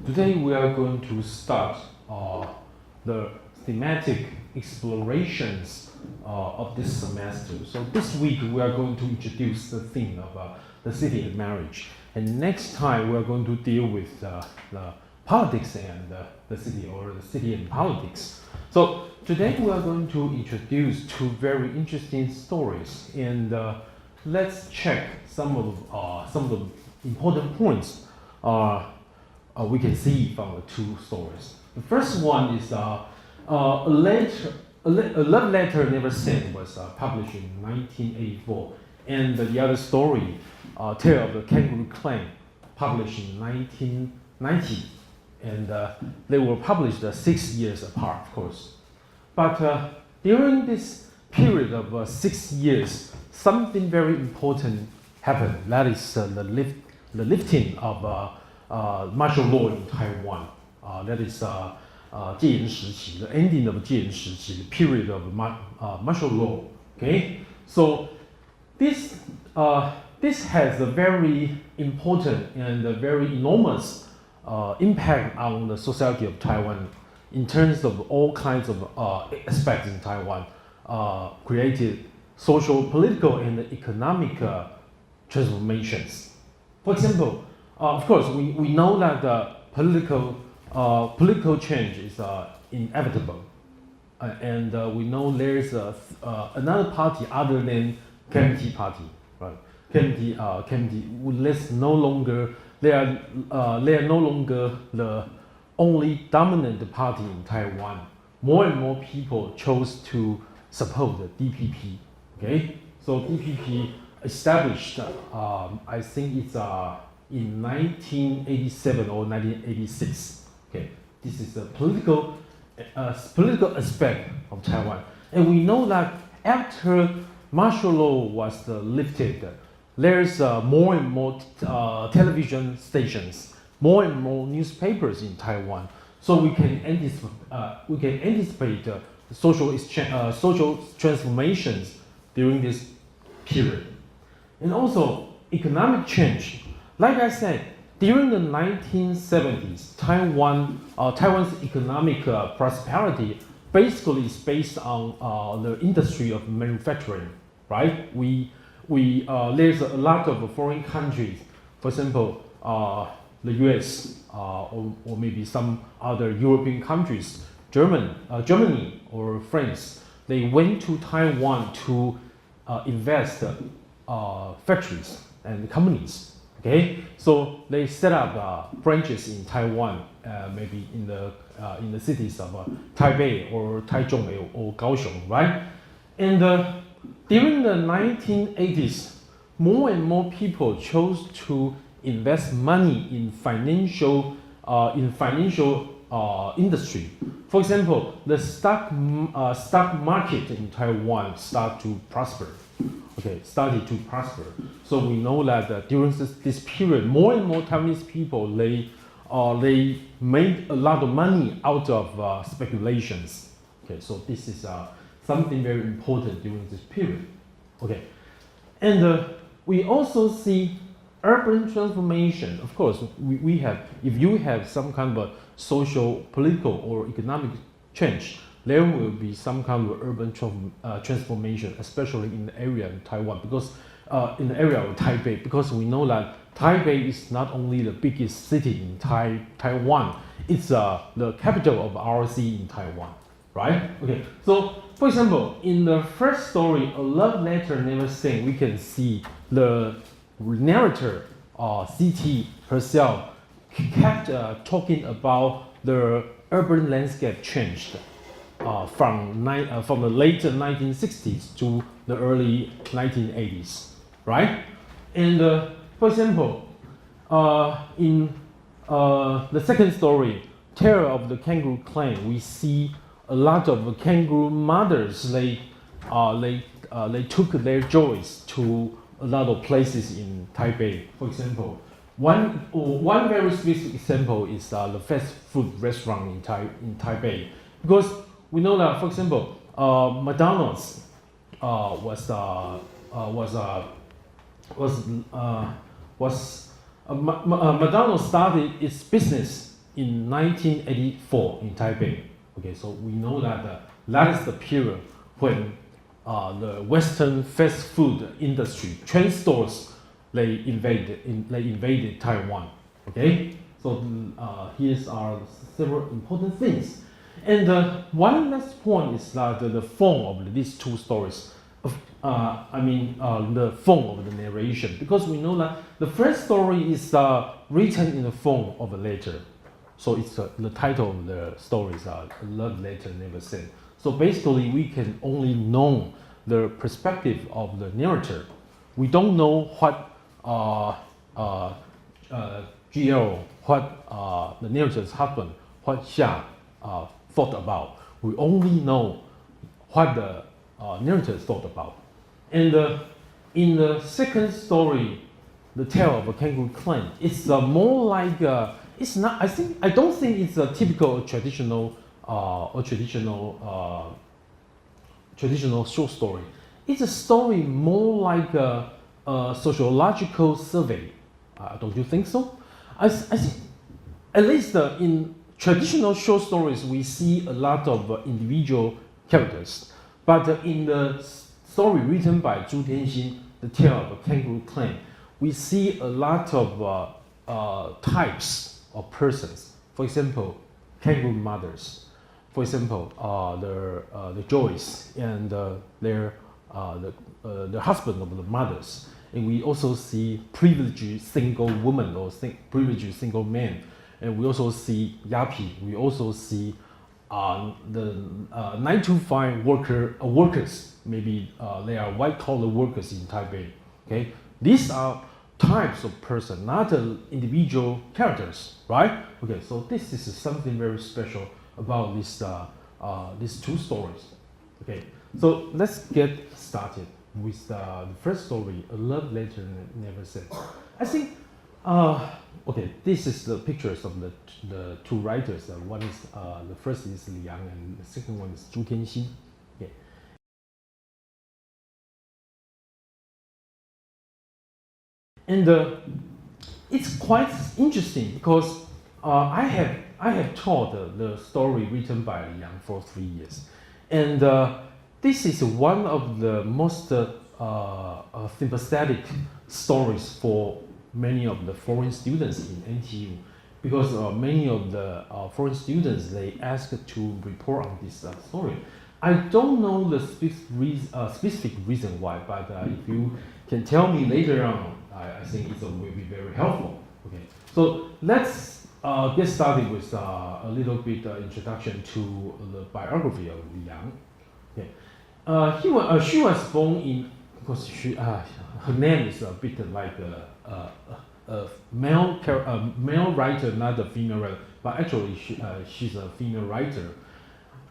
Today we are going to start the thematic explorations of this semester. So this week we are going to introduce the theme of the city and marriage. And next time we are going to deal with the politics and the city, or the city and politics. So today we are going to introduce two very interesting stories, and let's check some of the important points we can see from the two stories. The first one is a love letter never sent was published in 1984, and the other story, Tale of the Kangaroo Clan, published in 1990, and they were published 6 years apart, of course. But during this period of 6 years, something very important happened. That is the lifting of martial law in Taiwan. That is 戒严时期, the ending of 戒严时期, the period of martial law. Okay, so this has a very important and a very enormous impact on the society of Taiwan in terms of all kinds of aspects in Taiwan, created social, political, and economic transformations. For example, of course, we know that the political change is inevitable, and we know there is another party other than KMT party, right? KMT, no longer they are no longer the only dominant party in Taiwan. More and more people chose to support the DPP. Okay, so DPP established, I think it's in 1987 or 1986. Okay, this is the political aspect of Taiwan, and we know that after martial law was lifted, there's more and more television stations, more and more newspapers in Taiwan. So we can anticipate social transformations during this period, and also economic change. Like I said, during the 1970s, Taiwan's economic prosperity basically is based on the industry of manufacturing, right? There's a lot of foreign countries, for example, the US, or maybe some other European countries, Germany or France. They went to Taiwan to invest factories and companies. Okay, so they set up branches in Taiwan, maybe in the cities of Taipei or Taichung or Kaohsiung, right? And during the 1980s, more and more people chose to invest money in financial industry. For example, the stock market in Taiwan started to prosper. So we know that during this period, more and more Taiwanese people they made a lot of money out of speculations. Okay, so this is something very important during this period. Okay, and we also see urban transformation. Of course, we have, if you have some kind of a social, political, or economic change, there will be some kind of urban transformation, especially in the area in Taiwan, because in the area of Taipei, because we know that Taipei is not only the biggest city in Taiwan, it's the capital of ROC in Taiwan, right? Okay, so for example, in the first story, A Love Letter Never Sent, we can see the narrator, CT herself, kept talking about the urban landscape changed from the late 1960s to the early 1980s, right? And for example, in the second story, Tale of the Kangaroo Clan, we see a lot of kangaroo mothers. They took their joys to a lot of places in Taipei. For example, one very specific example is the fast food restaurant in Taipei, because we know that, for example, McDonald's McDonald's started its business in 1984 in Taipei. Okay, so we know that that is the period when the Western fast food industry, chain stores, they invaded Taiwan. Okay, so here's are several important things. And one last point is that the form of these two stories, the form of the narration, because we know that the first story is written in the form of a letter. So it's the title of the story is Love Letter Never Sent. So basically, we can only know the perspective of the narrator. We don't know what GL, what the narrator's husband, what Xia thought about. We only know what the narrator thought about. And in the second story, The Tale of a Kangaroo Clan, it's more like it's not. I don't think it's a typical traditional short story. It's a story more like a sociological survey. Don't you think so? I think at least in traditional short stories we see a lot of individual characters, but in the story written by Zhu Tianxin, The Tale of a Kangaroo Clan, we see a lot of types of persons. For example, kangaroo mothers. For example, the Joyce and the husband of the mothers. And we also see privileged single woman or privileged single man. And we also see Yapi. We also see the 9-to-5 workers. Maybe they are white-collar workers in Taipei. Okay, these are types of person, not individual characters, right? Okay, so this is something very special about these two stories. Okay, so let's get started with the first story, A Love Letter Never Sent. I think, okay, this is the pictures of the two writers. One is the first is Li Yang, and the second one is Zhu Tianxin. Okay. And it's quite interesting because I have taught the story written by Li Yang for 3 years, and this is one of the most sympathetic stories for many of the foreign students in NTU, because many of the foreign students, they ask to report on this story. I don't know the specific reason why, but if you can tell me later on, I think it will be very helpful. Okay, so let's get started with a little bit introduction to the biography of Li Yang. Okay, she was born in, because her name is a bit like a male writer, not a female writer, but actually she's a female writer.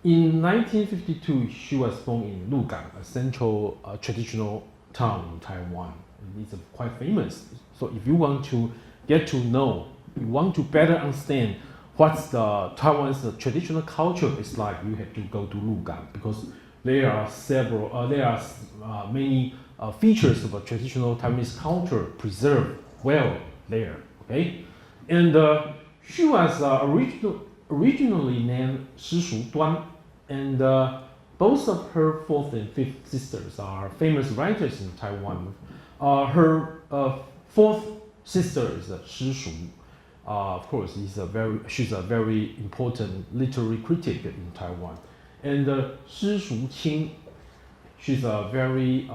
In 1952, she was born in Lugang, a central traditional town in Taiwan. It's quite famous. So if you want to get to know, you want to better understand what's the Taiwan's traditional culture is like, you have to go to Lugang, because there are many features of a traditional Taiwanese culture preserved well there. Okay, and she was originally named Shishu Duan, and both of her fourth and fifth sisters are famous writers in Taiwan. Her fourth sister is Shishu. Of course, she's a very important literary critic in Taiwan. And Shishu Qing, she's a very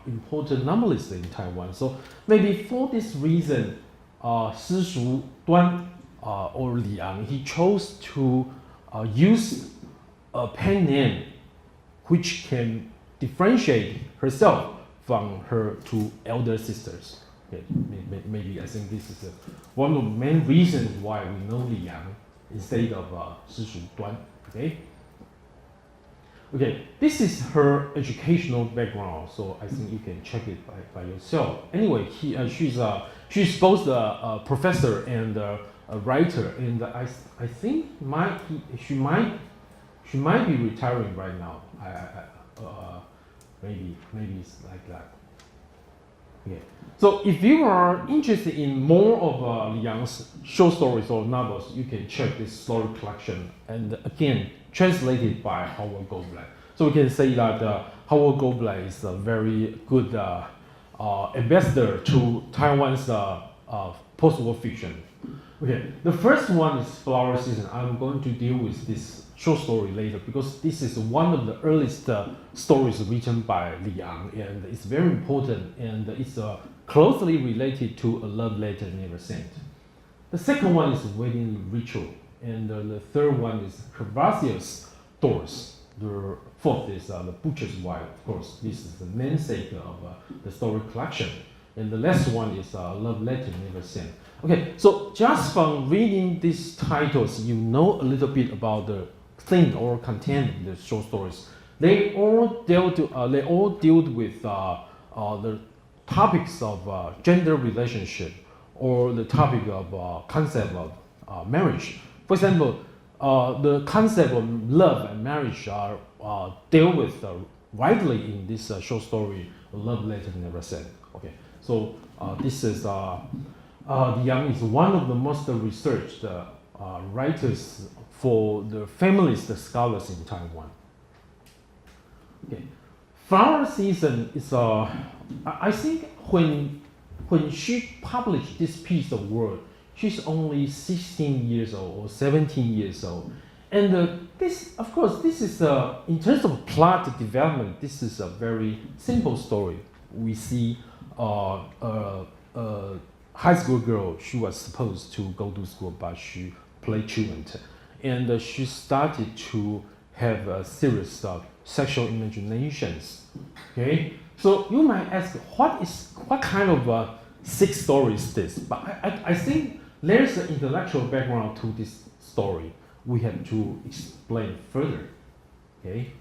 important novelist in Taiwan. So maybe for this reason, Shishu Duan or Li Yang, he chose to use a pen name which can differentiate herself from her two elder sisters. Okay, maybe I think this is one of the main reasons why we know Li Yang instead of Shishu Duan. Okay. Okay, this is her educational background, so I think you can check it by yourself. Anyway, she's both a professor and a writer, and I think she might be retiring right now. Maybe it's like that. Okay. So if you are interested in more of Li Yang's short stories or novels, you can check this story collection, and again, translated by Howard Goldblatt. So we can say that Howard Goldblatt is a very good ambassador to Taiwan's post-war fiction. Okay, the first one is Flower Season. I'm going to deal with this short story later because this is one of the earliest stories written by Li Yang, and it's very important, and it's closely related to A Love Letter Never Sent. The second one is Wedding Ritual, and the third one is Cavazier's Doors. The fourth is The Butcher's Wife. Of course, this is the namesake of the story collection. And the last one is Love Letter Never Sent. Okay, so just from reading these titles, you know a little bit about the theme or content of the short stories. They all deal with the topics of gender relationship or the topic of concept of marriage. For example, the concept of love and marriage are dealt with widely in this short story, Love Letter Never Sent. Okay, so this is Li Yang is one of the most researched writers for the feminist scholars in Taiwan. Okay, Flower Season is I think when she published this piece of work, she's only 16 years old or 17 years old. And this, of course, this is, in terms of plot development, this is a very simple story. We see a high school girl, she was supposed to go to school, but she played truant. And she started to have a series of sexual imaginations. Okay? So you might ask, what kind of sick story is this? But I think there's an intellectual background to this story. We have to explain further. Okay?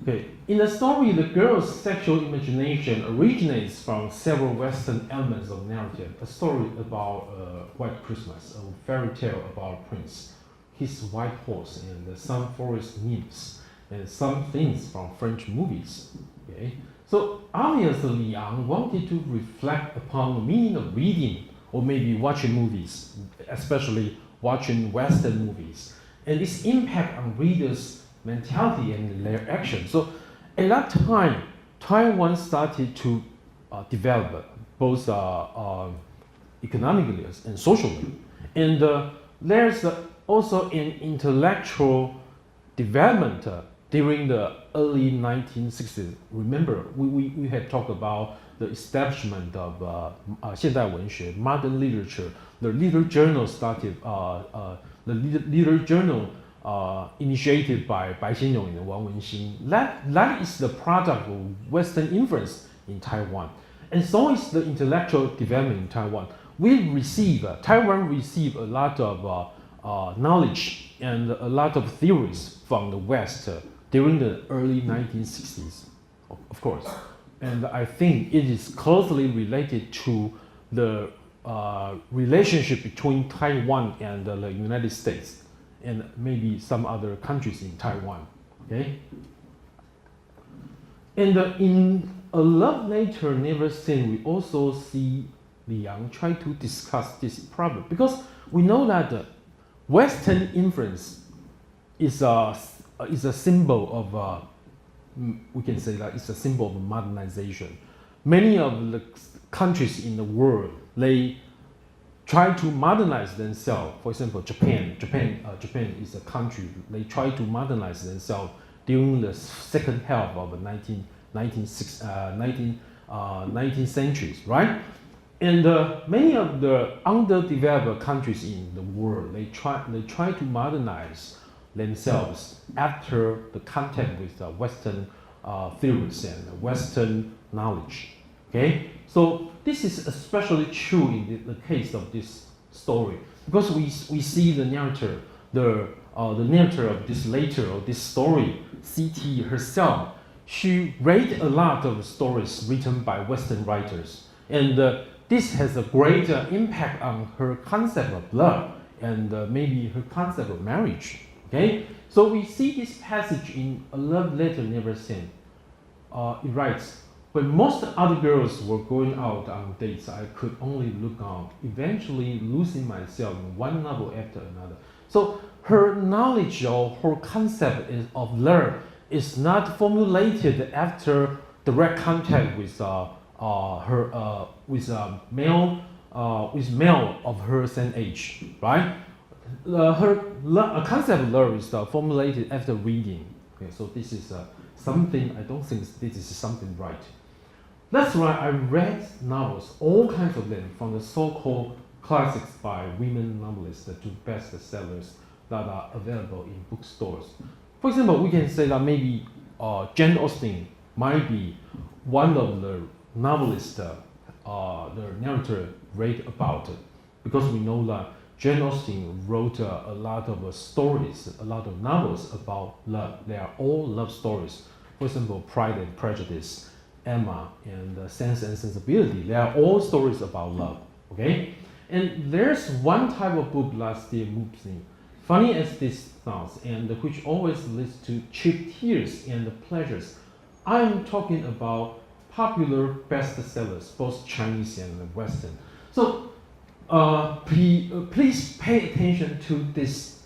Okay. In the story, the girl's sexual imagination originates from several Western elements of narrative. A story about White Christmas, a fairy tale about a prince, his white horse, and some forest nymphs, and some things from French movies. Okay? So obviously, Li Yang wanted to reflect upon the meaning of reading or maybe watching movies, especially watching Western movies, and its impact on readers' mentality and their action. So at that time, Taiwan started to develop both economically and socially. And there's also an intellectual development during the early 1960s. Remember, we had talked about the establishment of 现代文学, modern literature. The literature journal started, the literature journal initiated by Bai Xianyong and Wang Wenxin. That is the product of Western influence in Taiwan. And so is the intellectual development in Taiwan. Taiwan received a lot of knowledge and a lot of theories from the West during the early 1960s, of course. And I think it is closely related to the relationship between Taiwan and the United States and maybe some other countries in Taiwan. Okay? And in A Love Letter Never Sent, we also see Li Yang try to discuss this problem because we know that Western influence is a symbol of we can say that it's a symbol of modernization. Many of the countries in the world, they try to modernize themselves. For example, Japan is a country, they try to modernize themselves during the second half of the 19th centuries, right? And many of the underdeveloped countries in the world, they try to modernize themselves after the contact with Western theories and Western knowledge. Okay, so this is especially true in the case of this story because we see the narrator, the narrator of this letter or this story, CT herself. She read a lot of stories written by Western writers, and this has a great impact on her concept of love and maybe her concept of marriage. Okay, so we see this passage in A Love Letter Never Sent. It writes, when most other girls were going out on dates, I could only look on, eventually losing myself in one novel after another. So her knowledge or her concept of love is not formulated after direct contact with male of her same age, right? Her concept of love is formulated after reading. Okay, so this is something, I don't think this is something right. That's why I read novels, all kinds of them, from the so-called classics by women novelists to bestsellers that are available in bookstores. For example, we can say that maybe Jane Austen might be one of the novelists the narrator read about, because we know that Jane Austen wrote a lot of stories, a lot of novels about love. They are all love stories. For example, Pride and Prejudice, Emma, and Sense and Sensibility. They are all stories about love. Okay, and there's one type of book that still moves me, funny as this sounds, and which always leads to cheap tears and pleasures. I'm talking about popular bestsellers, both Chinese and Western. So please pay attention to this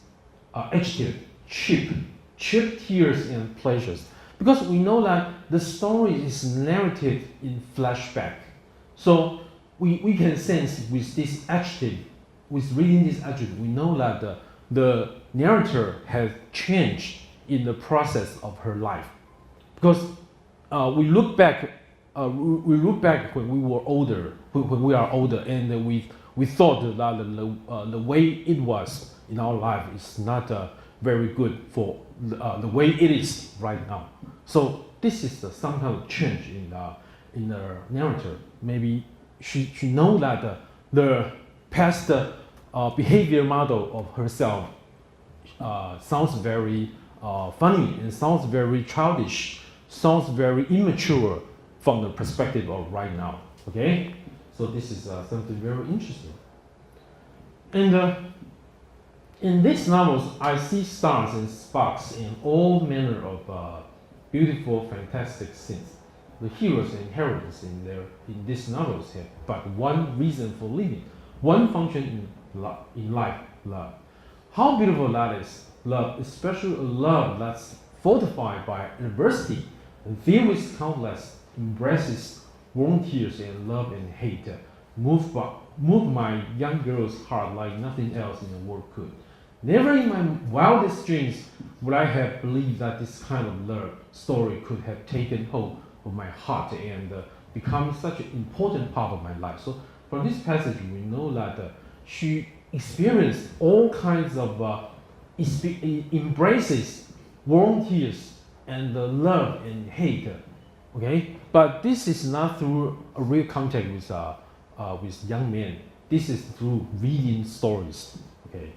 adjective, cheap tears and pleasures, because we know that the story is narrated in flashback. So we can sense with this adjective, with reading this adjective, we know that the narrator has changed in the process of her life, because we look back when we were older, when we are older, and we thought that the way it was in our life is not very good for the way it is right now. So this is some kind of change in the narrator. Maybe she know that the past behavior model of herself sounds very funny and sounds very childish, sounds very immature from the perspective of right now. Okay, so this is something very interesting. And in these novels, I see stars and sparks in all manner of beautiful, fantastic scenes. The heroes and heroines in these novels have but one reason for living, one function in life: love. How beautiful that is! Love, especially a love that's fortified by adversity and filled with countless embraces, warm tears, and love and hate, moved my young girl's heart like nothing else in the world could. Never in my wildest dreams would I have believed that this kind of love story could have taken hold of my heart and become such an important part of my life. So from this passage, we know that she experienced all kinds of embraces, warm tears, and love and hate. Okay, but this is not through a real contact with young men. This is through reading stories. Okay,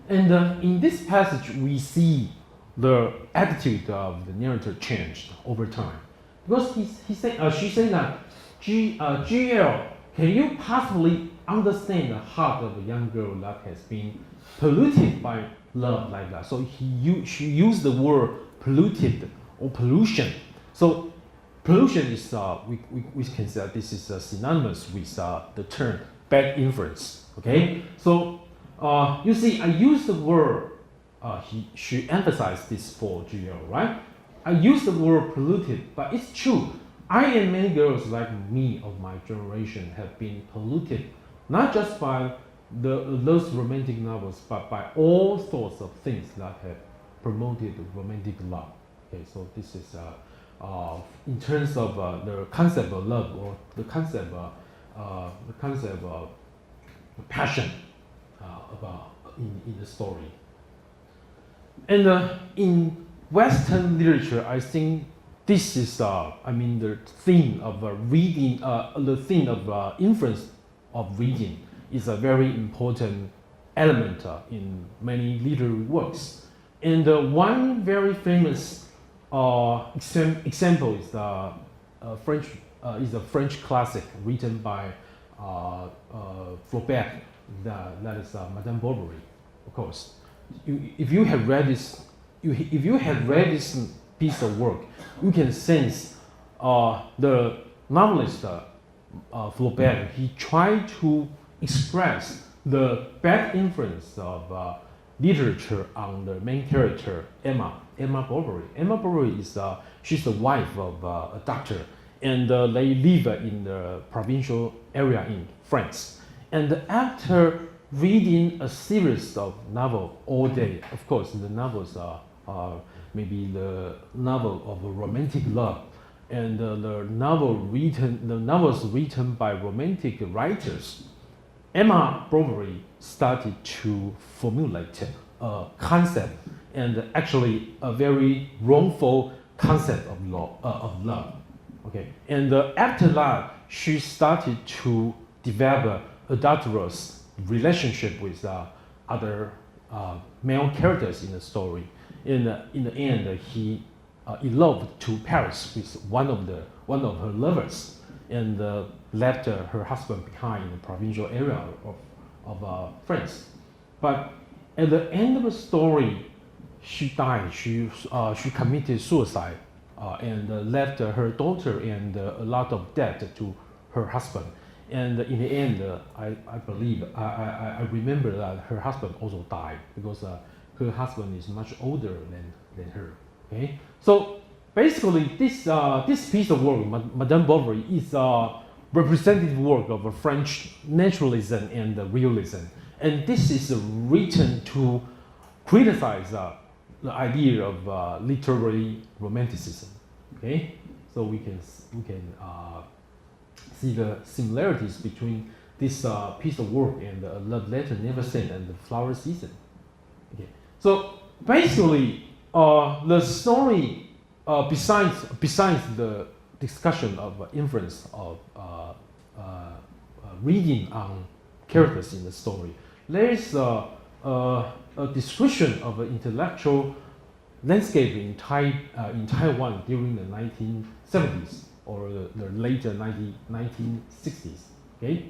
and in this passage, we see the attitude of the narrator changed over time, because she said that GL, can you possibly understand the heart of a young girl that has been polluted by love like that? So she used the word polluted or pollution. So pollution is we can say this is synonymous with the term bad influence. Okay, so you see, I use the word. She emphasized this for GL, right? I use the word polluted, but it's true. I and many girls like me of my generation have been polluted, not just by those romantic novels, but by all sorts of things that have promoted romantic love. Okay, so this is in terms of the concept of love, or the concept of passion about in the story. And in Western literature, I think this is, the theme of reading, the theme of influence of reading is a very important element in many literary works. And one very famous example is a French classic written by Flaubert. That is Madame Bovary, of course. If you have read this piece of work, you can sense the novelist Flaubert, he tried to express the bad influence of literature on the main character, Emma Bovary. Emma Bovary is she's the wife of a doctor, and they live in the provincial area in France. And after reading a series of novels all day, of course, the novels are maybe the novel of romantic love, and the novels written by romantic writers. Emma Bovary started to formulate a concept, and actually a very wrongful concept of love. Okay, and after that, she started to develop adulterous relationship with other male characters in the story. In the end, he eloped to Paris with one of her lovers, and left her husband behind in the provincial area of France. But at the end of the story, she died. She committed suicide and left her daughter and a lot of debt to her husband. And in the end, I believe I remember that her husband also died because her husband is much older than her. Okay, so basically this piece of work, Madame Bovary, is a representative work of a French naturalism and realism, and this is written to criticize the idea of literary romanticism. Okay, so we can see the similarities between this piece of work and the Love Letter Never Sent and the Flower Season. Okay, so basically the story, besides the discussion of influence of reading on characters in the story, there is a description of an intellectual landscape in Taiwan during the 1970s or the later 1960s. Okay,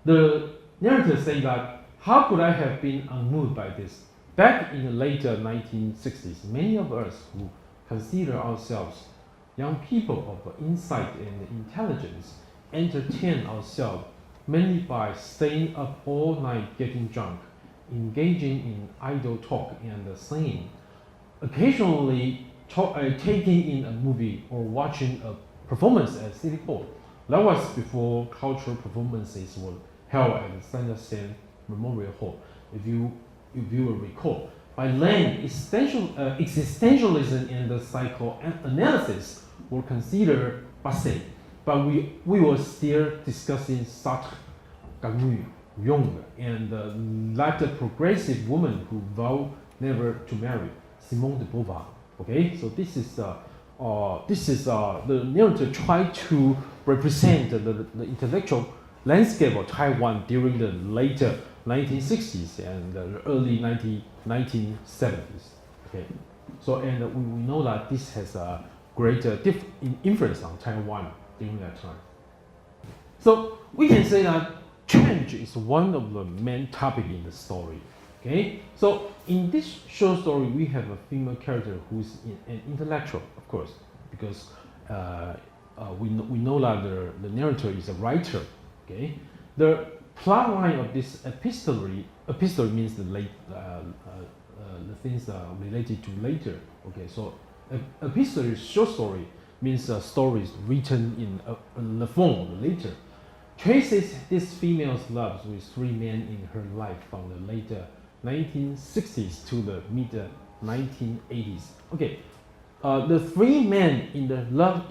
the narrator say that, how could I have been unmoved by this? Back in the later 1960s, many of us who consider ourselves young people of insight and intelligence entertain ourselves mainly by staying up all night getting drunk, engaging in idle talk and singing, occasionally taking in a movie or watching a performance at City Hall. That was before cultural performances were held at the Sanderson Memorial Hall, if you will recall. By then, existentialism and the psychoanalysis were considered passé, but we were still discussing Sartre, Camus, Jung, and the latter progressive woman who vowed never to marry, Simone de Beauvoir. Okay, so this is the narrator tried to represent the intellectual landscape of Taiwan during the later 1960s and the early 1970s. Okay, so and we know that this has a greater influence on Taiwan during that time. So we can say that change is one of the main topics in the story. Okay, so in this short story, we have a female character who's an intellectual, of course, because we know that the narrator is a writer. Okay, the plot line of this epistolary means the things related to later. Okay, so epistolary short story means stories written in the form of later. Traces this female's love with three men in her life from the later 1960s to the mid 1980s. Okay, the three men in the love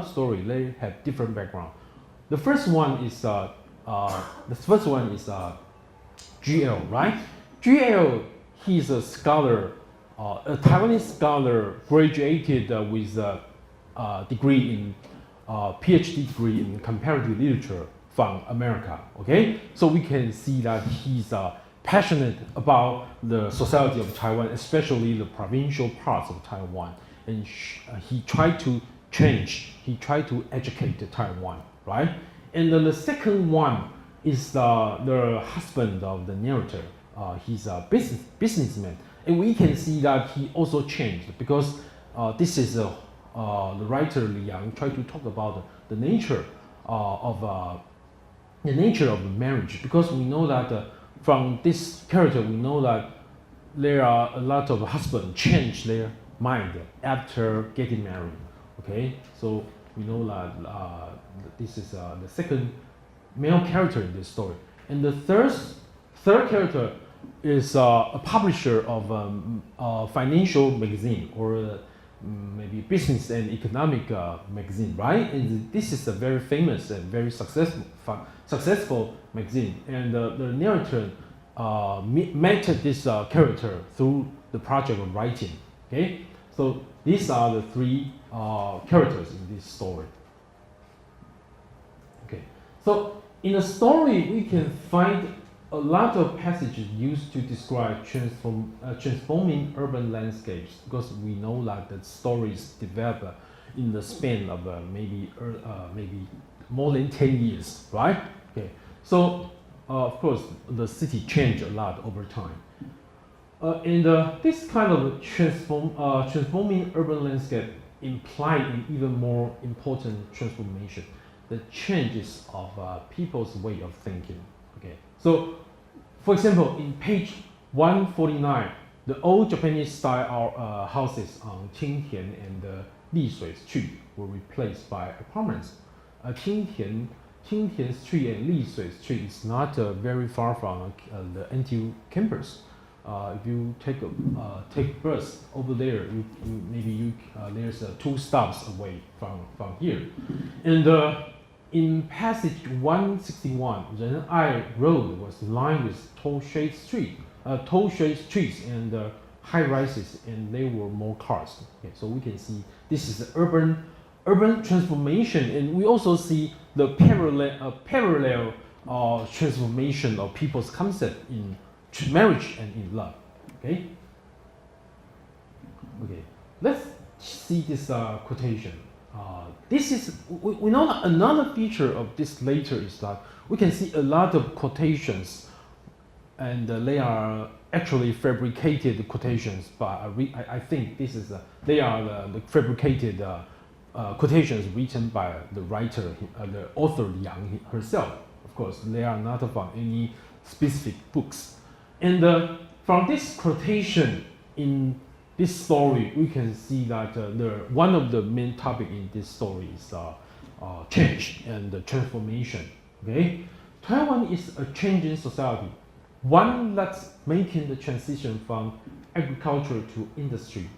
story, they have different background. The first one is GL, right? GL, he's a scholar, a Taiwanese scholar, graduated with a degree in PhD degree in comparative literature from America. Okay, so we can see that he's passionate about the society of Taiwan, especially the provincial parts of Taiwan, and he tried to change. He tried to educate Taiwan, right? And then the second one is the husband of the narrator. He's a businessman, and we can see that he also changed because this is the writer Liang tried to talk about the nature of marriage, because we know that from this character we know that there are a lot of husbands change their mind after getting married. Okay, so we know that this is the second male character in this story, and the third character is a publisher of a financial magazine, or maybe business and economic magazine, right? And this is a very famous and very successful magazine, and the narrator met this character through the project of writing. Okay, so these are the three characters in this story. Okay, so in a story we can find a lot of passages used to describe transforming urban landscapes, because we know that the stories develop in the span of maybe more than 10 years, right? Okay, so of course the city changed a lot over time. And this kind of transforming urban landscape imply an even more important transformation, the changes of people's way of thinking. Okay, so for example, in page 149, the old Japanese style houses on Qingtian and Lishui Street were replaced by apartments. Qingtian Street and Lishui Street is not very far from the NTU campus. If you take bus over there, there's 2 stops away from here. And in passage 161, Ren'ai Road was lined with tall-shade streets and high rises, and there were more cars. Okay, so we can see this is the urban transformation, and we also see the parallel transformation of people's concept in marriage and in love. Okay. Okay. Let's see this quotation. This is we know that another feature of this later is that we can see a lot of quotations, and they are actually fabricated quotations. But I think this is they are the fabricated quotations written by the writer, the author Liang herself. Of course, they are not from any specific books. And from this quotation in this story, we can see that one of the main topics in this story is change and transformation. Okay, Taiwan is a changing society, one that's making the transition from agriculture to industry.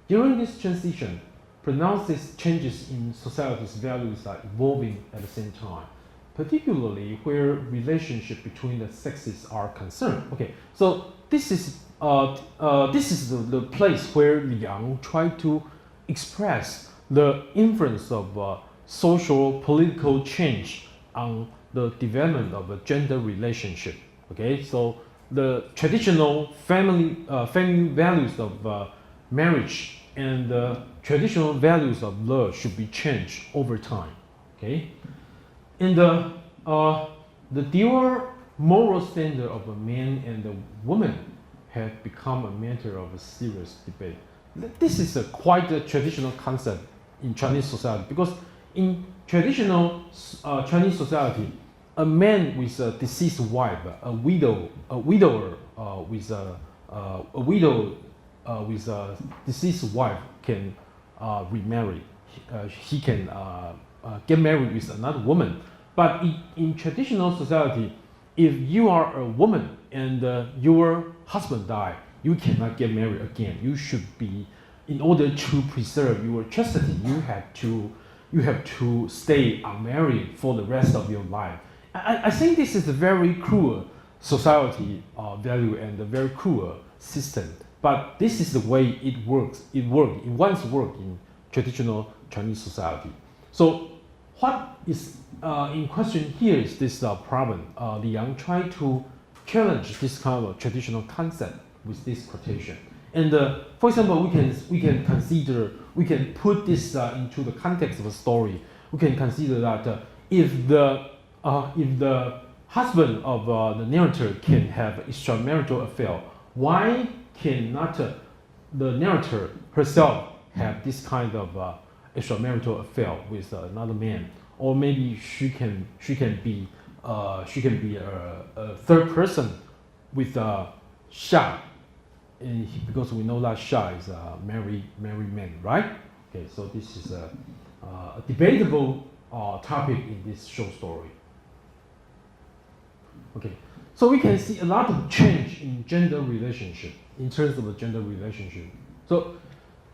During this transition, pronounced changes in society's values are evolving at the same time, particularly where relationships between the sexes are concerned. Okay, so this is the place where Liang tried to express the influence of social political change on the development of a gender relationship. Okay, so the traditional family values of marriage and the traditional values of love should be changed over time. Okay, and the dual moral standard of a man and a woman have become a matter of a serious debate. This is quite a traditional concept in Chinese society, because in traditional Chinese society, a man with a deceased wife, a widower with a deceased wife can remarry. He can get married with another woman. But in traditional society, if you are a woman and your husband died, you cannot get married again. You should be, in order to preserve your chastity, you have to stay unmarried for the rest of your life. I think this is a very cruel society value and a very cruel system. But this is the way it works. It once worked in traditional Chinese society. So what is in question here is this problem. Liang tried to challenge this kind of traditional concept with this quotation. And for example, we can put this into the context of a story. We can consider that if the husband of the narrator can have extramarital affair, why cannot the narrator herself have this kind of extramarital affair with another man, or maybe she can be a third person with Sha, because we know that Sha is a married man, right? Okay, so this is a debatable topic in this short story. Okay, so we can see a lot of change in gender relationship, in terms of the gender relationship. So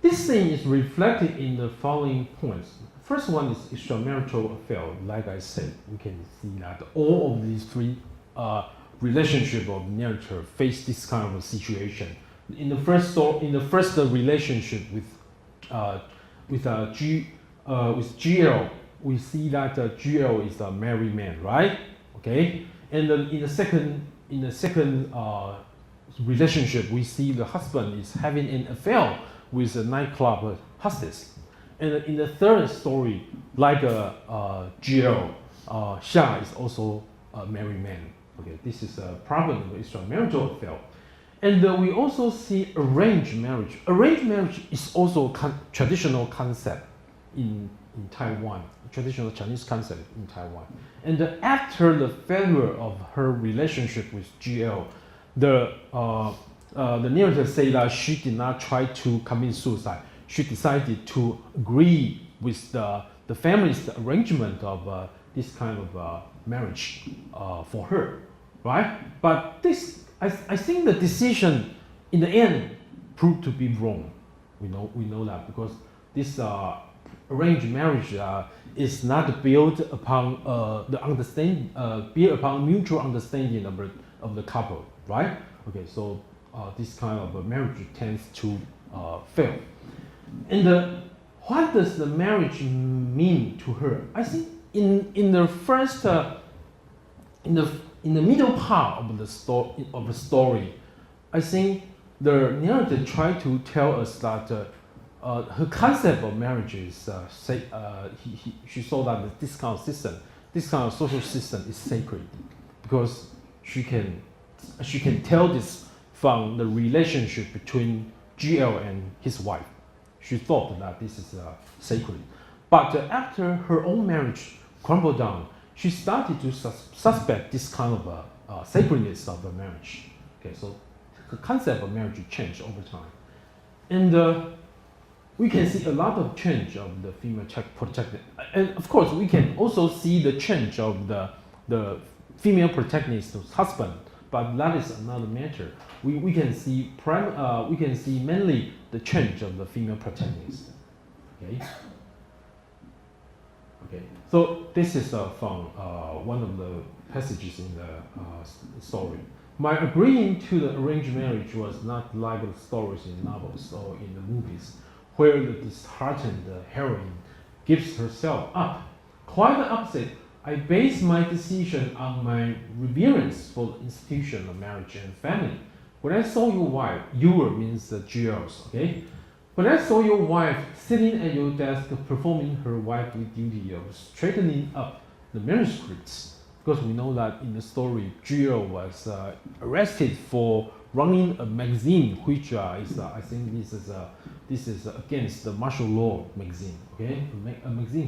this thing is reflected in the following points. First one is extramarital affair. Like I said, we can see that all of these three relationship of narrator face this kind of a situation. In the first relationship with GL, we see that GL is a married man, right? Okay, and in the second relationship, we see the husband is having an affair with a nightclub hostess. And in the third story, like GL, Xia is also a married man. Okay, this is a problem of extramarital affair. And we also see arranged marriage. Arranged marriage is also a traditional concept in Taiwan, traditional Chinese concept in Taiwan. And after the failure of her relationship with GL, the narrator say that she did not try to commit suicide. She decided to agree with the family's arrangement of this kind of marriage for her, right? But this, I think the decision in the end proved to be wrong. We know that because this arranged marriage is not built upon built upon mutual understanding of the couple, right? Okay, so this kind of marriage tends to fail. And what does the marriage mean to her? I think in the first in the middle part of the story, I think the narrator tried to tell us that her concept of marriage is she saw that this kind of system, this kind of social system is sacred, because she can tell this from the relationship between GL and his wife. She thought that this is sacred. But after her own marriage crumbled down, she started to suspect this kind of sacredness of the marriage. Okay, so the concept of marriage changed over time. And we can see a lot of change of the female protagonist. And of course, we can also see the change of the female protagonist's husband, but that is another matter. We can see mainly the change of the female protagonist. Okay. Okay. So this is from one of the passages in the story. My agreeing to the arranged marriage was not like the stories in novels or in the movies, where the disheartened heroine gives herself up. Quite the opposite. I base my decision on my reverence for the institution of marriage and family. When I saw your wife, your means the GLs, okay? When I saw your wife sitting at your desk performing her wifely duty of straightening up the manuscripts, because we know that in the story, GL was arrested for running a magazine, which is, I think this is against the martial law magazine, okay? A magazine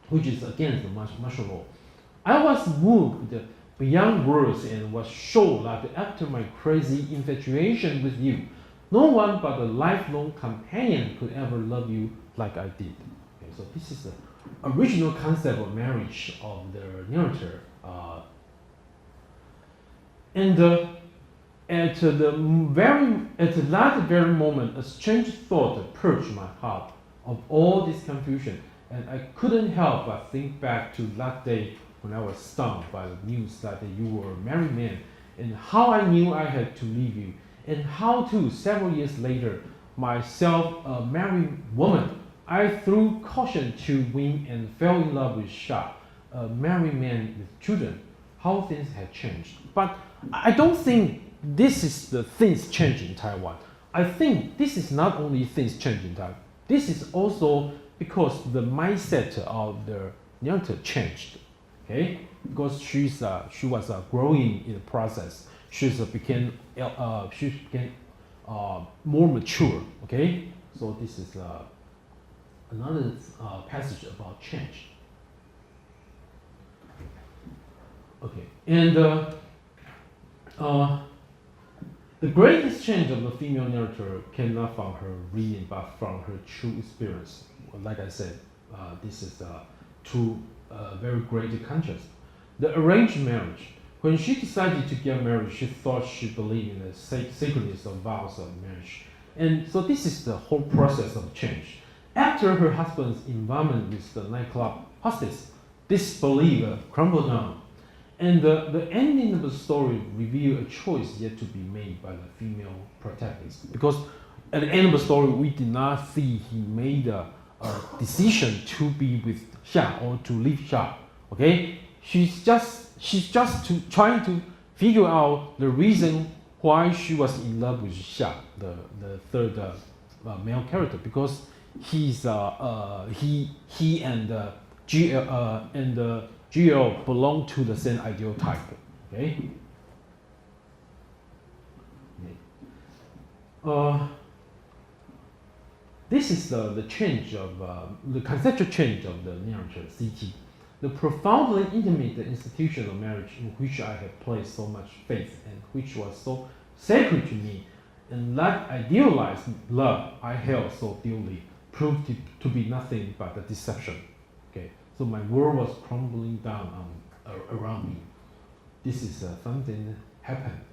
which is against the martial law. I was moved beyond words and was sure that after my crazy infatuation with you, no one but a lifelong companion could ever love you like I did. Okay, so this is the original concept of marriage of the narrator. At that very moment, a strange thought purged my heart of all this confusion, and I couldn't help but think back to that day when I was stunned by the news that you were a married man, and how I knew I had to leave you, and how too, several years later, myself a married woman, I threw caution to wind and fell in love with Sha, a married man with children. How things had changed. But I don't think this is the things change in Taiwan. I think this is not only things change in Taiwan. This is also because the mindset of the narrator changed. Okay, because she was growing in the process. She became more mature. Okay, So this is another passage about change. Okay, and the greatest change of the female narrator came not from her reading, but from her true experience. Well, like I said, this is two very great contrast. The arranged marriage. When she decided to get married, she thought she believed in the sacredness of vows of marriage. And so this is the whole process of change. After her husband's involvement with the nightclub hostess, this belief crumbled down. And the ending of the story revealed a choice yet to be made by the female protagonist. Because at the end of the story, we did not see he made a decision to be with Xia or to leave Xia. Okay, she's just trying to figure out the reason why she was in love with Xia, the third male character, because he and GL belong to the same ideal type. Okay. This is the change of the conceptual change of the narrative CT. The profoundly intimate institution of marriage in which I have placed so much faith and which was so sacred to me, and that idealized love I held so dearly, proved to be nothing but a deception. Okay, so my world was crumbling down around me. This is something happened.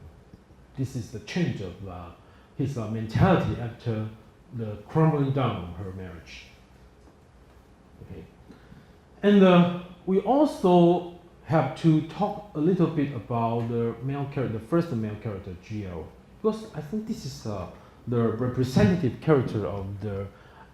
This is the change of his mentality after the crumbling down of her marriage. Okay, and we also have to talk a little bit about the male character, the first male character, GL, because I think this is the representative character of the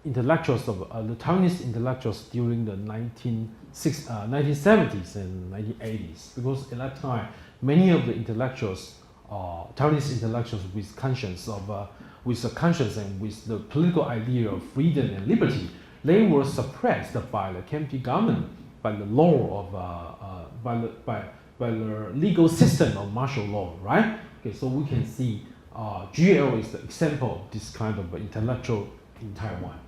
intellectuals of the Taiwanese intellectuals during the 1970s and 1980s, because at that time many of the intellectuals, Taiwanese intellectuals with conscience and with the political idea of freedom and liberty, they were suppressed by the KMT government, by the law of by the legal system of martial law, right? Okay, so we can see GL is the example of this kind of intellectual in Taiwan.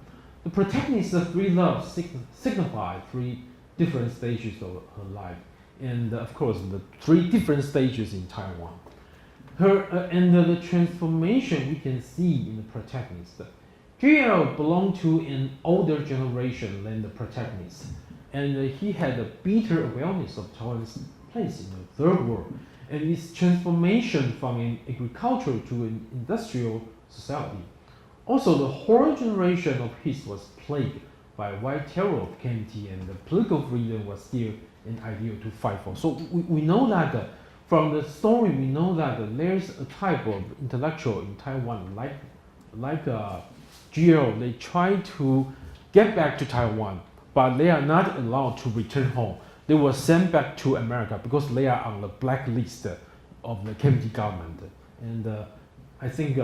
The protagonist of three loves signify three different stages of her life, and of course the three different stages in Taiwan. The transformation we can see in the protagonist. GL belonged to an older generation than the protagonist, and he had a bitter awareness of Taiwan's place in the third world, and his transformation from an agricultural to an industrial society. Also, the whole generation of his was plagued by white terror of KMT, and the political freedom was still an ideal to fight for. So we know that from the story, we know that there's a type of intellectual in Taiwan like GL. They try to get back to Taiwan, but they are not allowed to return home. They were sent back to America because they are on the blacklist of the KMT government. And I think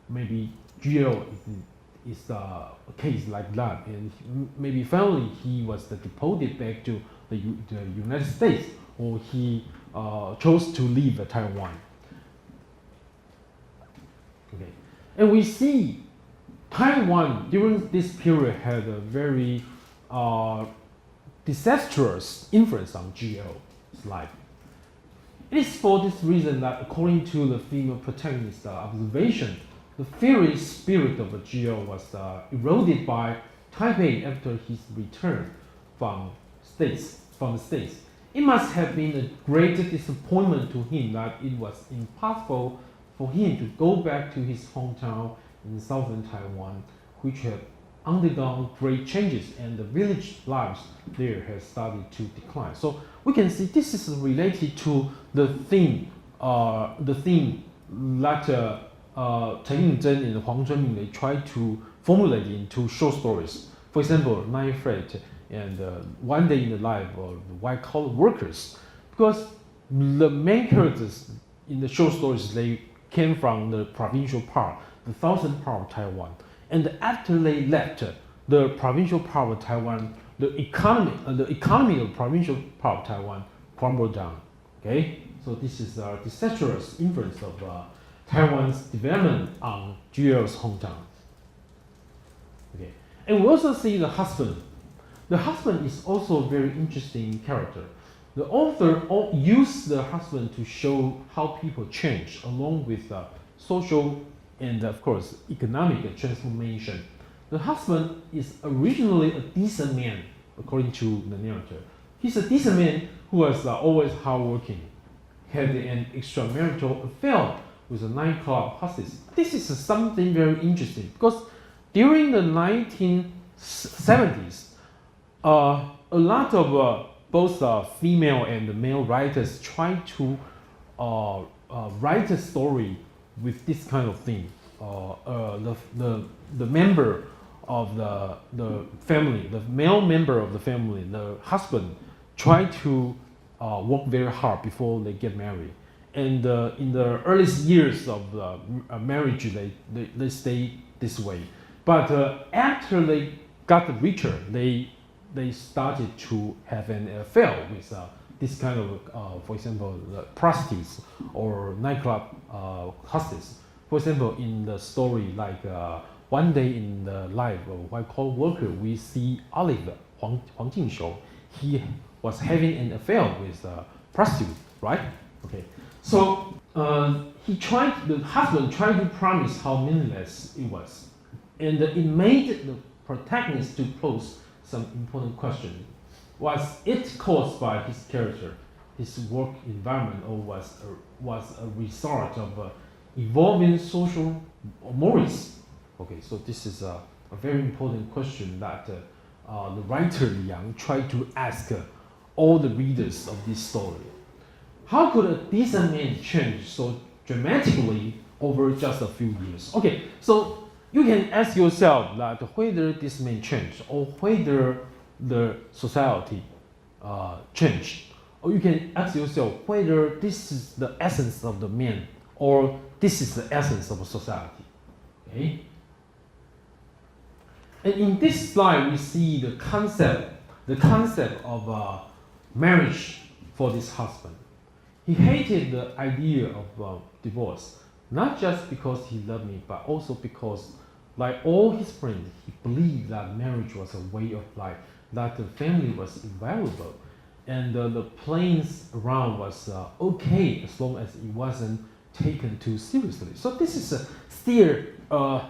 maybe GL is a case like that. And maybe finally he was deported back to the United States, or he chose to leave Taiwan. Okay. And we see Taiwan during this period had a very disastrous influence on GL's life. It is for this reason that, according to the female protagonist's observation, the fiery spirit of GL was eroded by Taipei after his return from the States. It must have been a great disappointment to him that it was impossible for him to go back to his hometown in southern Taiwan, which had undergone great changes, and the village lives there has started to decline. So we can see this is related to the theme that Chen Yingzhen and Huang Zhenming, they try to formulate into short stories. For example, Night Freight and One Day in the Life of the White-Collar Workers, because the main characters in the short stories, they came from the provincial part, the southern part of Taiwan. And after they left the provincial part of Taiwan, the economy of the provincial part of Taiwan crumbled down. Okay, so this is a disastrous influence of Taiwan's development on GL's hometown. Okay, and we also see the husband. The husband is also a very interesting character. The author used the husband to show how people change along with social and, of course, economic transformation. The husband is originally a decent man, according to the narrator. He's a decent man who was always hardworking, had an extramarital affair with a nightclub hostess. This is something very interesting because during the 1970s, a lot of both female and male writers try to write a story with this kind of thing. The member of the family, the male member of the family, the husband, try to work very hard before they get married. And in the earliest years of marriage, they stay this way. But after they got richer, they started to have an affair with this kind of, for example, prostitutes or nightclub hostess. For example, in the story, like one day in the life of a white-collar worker, we see Oliver, Huang Jingxiu. He was having an affair with a prostitute, right? Okay. So the husband tried to promise how meaningless it was. And it made the protagonist to pose some important questions. Was it caused by his character, his work environment, or was a result of evolving social mores? Okay, so this is a very important question that the writer Liang tried to ask all the readers of this story. How could a decent man change so dramatically over just a few years? Okay, so you can ask yourself that whether this man changed or whether the society changed. Or you can ask yourself whether this is the essence of the man or this is the essence of a society. Okay? And in this slide, we see the concept of marriage for this husband. He hated the idea of divorce, not just because he loved me, but also because, like all his friends, he believed that marriage was a way of life, that the family was invaluable, and the plans around was okay as long as it wasn't taken too seriously. So this is still a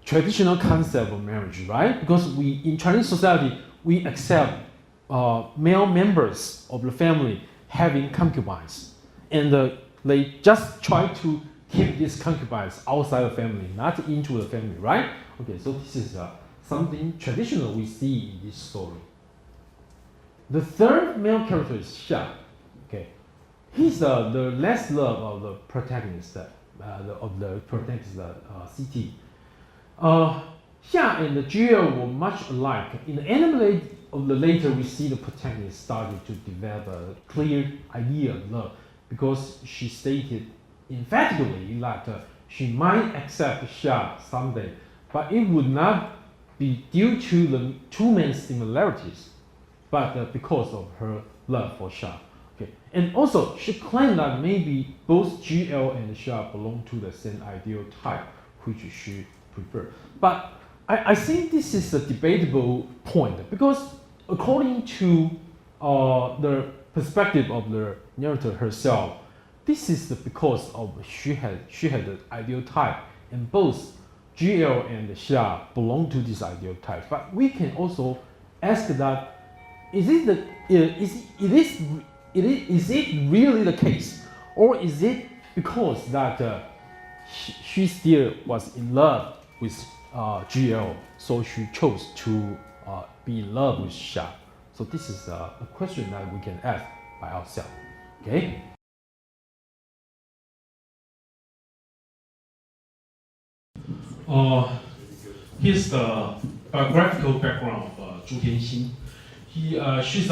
traditional concept of marriage, right? Because in Chinese society, we accept male members of the family having concubines, and they just try to keep these concubines outside the family, not into the family, right? Okay, so this is something traditional we see in this story. The third male character is Xia. Okay, he's the less loved of the protagonist, CT. Xia and GL were much alike. In the anime of the later, we see the protagonist started to develop a clear idea of love because she stated emphatically that she might accept Xia someday, but it would not be due to the two men's similarities, but because of her love for Xia. Okay. And also, she claimed that maybe both GL and Xia belong to the same ideal type, which she preferred. But I think this is a debatable point because according to the perspective of the narrator herself, this is because of she had the ideal type, and both GL and Xia belong to this ideal type. But we can also ask that: is it really the case, or is it because that she still was in love with GL, so she chose to be in love with Xia? So this is a question that we can ask by ourselves. Okay. Here's the biographical background of Zhu Tianxin. She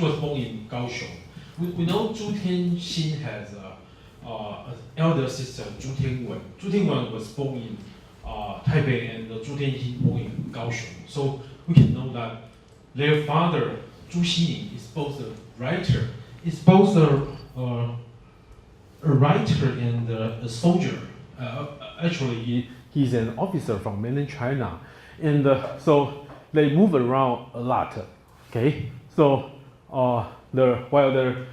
was born in Kaohsiung. We know Zhu Tianxin has an elder sister, Zhu Tianwen. Zhu Tianwen was born in Taipei, and Zhu Tianxin born in Kaohsiung. So we can know that their father, Zhu Xining, is both a writer, and a soldier. Actually, he's an officer from mainland China, And so they move around a lot. Okay, so while the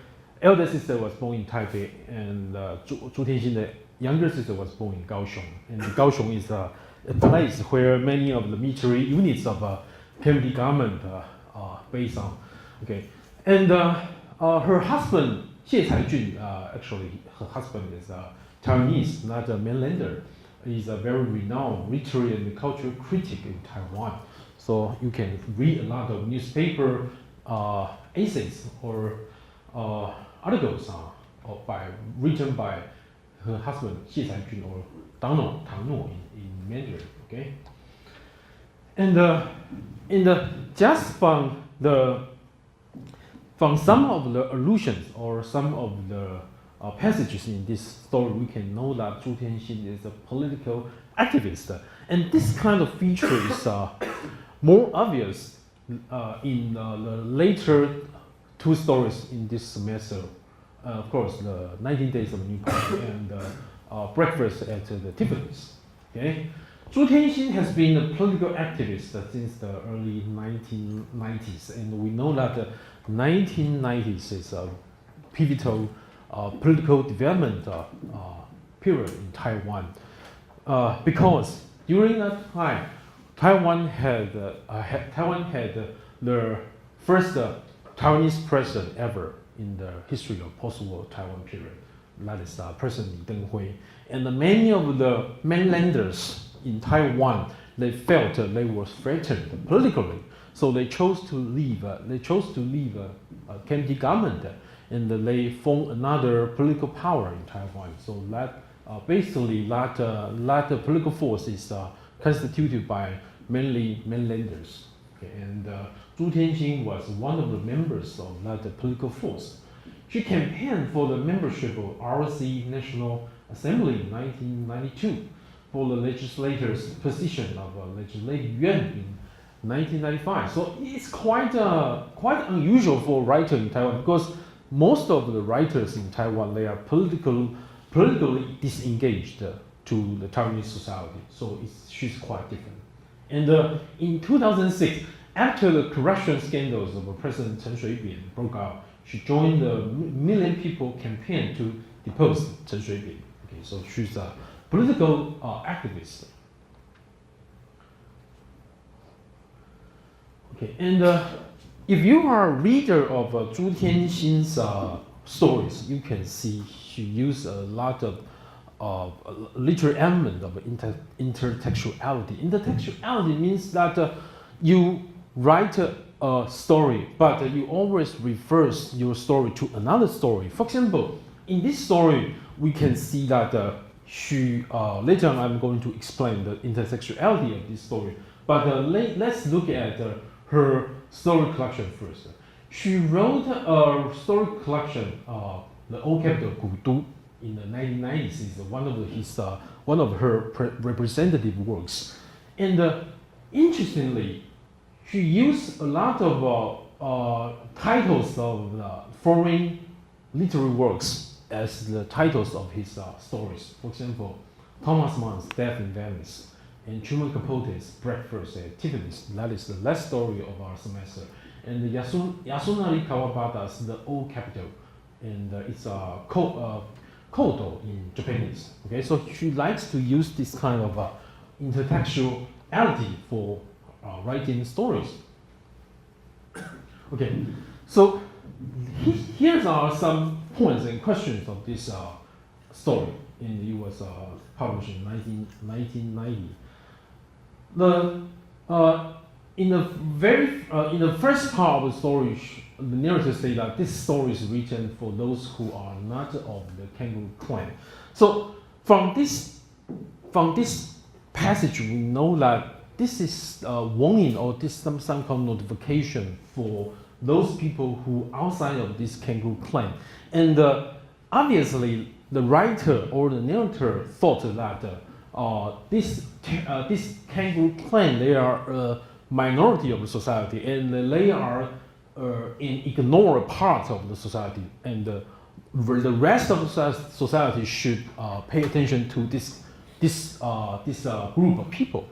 elder sister was born in Taipei, and Zhu Tianxin, the younger sister, was born in Kaohsiung. And Kaohsiung is a place where many of the military units of KMT government are based on. Okay, and her husband, Xie Caijun, actually her husband is Taiwanese, not a mainlander. He's a very renowned literary and cultural critic in Taiwan. So you can read a lot of newspaper essays or articles written by her husband Xie Caijun or Tang Nuo in Mandarin. Okay, and just from some of the allusions or some of the passages in this story, we can know that Zhu Tianxin is a political activist, and this kind of feature is more obvious in the later two stories in this semester. Of course, the 19 Days of New Party and Breakfast at the Tiffany's. Okay, Zhu Tianxin has been a political activist since the early 1990s, and we know that the 1990s is a pivotal political development period in Taiwan, because during that time, Taiwan had the first Taiwanese president ever in the history of post-war Taiwan period. That is President Li Denghui. And many of the mainlanders in Taiwan, they felt they were threatened politically, so they chose to leave. KMT government, and they formed another political power in Taiwan. So that basically that political force is constituted by mainly mainlanders. Okay, and Zhu Tianxin was one of the members of that political force. She campaigned for the membership of ROC National Assembly in 1992, for the legislator's position of legislative yuan in 1995. So it's quite unusual for a writer in Taiwan, because most of the writers in Taiwan, they are politically disengaged to the Taiwanese society. So she's quite different. And in 2006, after the corruption scandals of President Chen Shui-bian broke out, she joined the million people campaign to depose Chen Shui-bian. Okay, so she's a political activist. Okay, and if you are a reader of Zhu Tianxin's stories, you can see she used a lot of literary element of intertextuality. Intertextuality means that you write a story, but you always refers your story to another story. For example, in this story, we can see that later on I'm going to explain the intertextuality of this story, but let's look at her story collection first. She wrote a story collection, The Old Capital, Gudu, in the 1990s. Is one of her representative works. And interestingly, she used a lot of titles of foreign literary works as the titles of his stories. For example, Thomas Mann's Death in Venice, and Truman Capote's Breakfast at Tiffany's. That is the last story of our semester. And Yasunari Kawabata's The Old Capital, and it's Kodo in Japanese. Okay, so she likes to use this kind of intertextuality for writing stories. Okay, so here are some points and questions of this story, and it was published in 1990. In the first part of the story, the narrator says that this story is written for those who are not of the Kangaroo clan. So from this passage, we know that this is a warning, or this some kind of notification for those people who are outside of this Kangaroo clan. And obviously, the writer or the narrator thought that this Kangaroo clan, they are a minority of the society, and they are an ignored part of the society, and the rest of the society should pay attention to this group of people.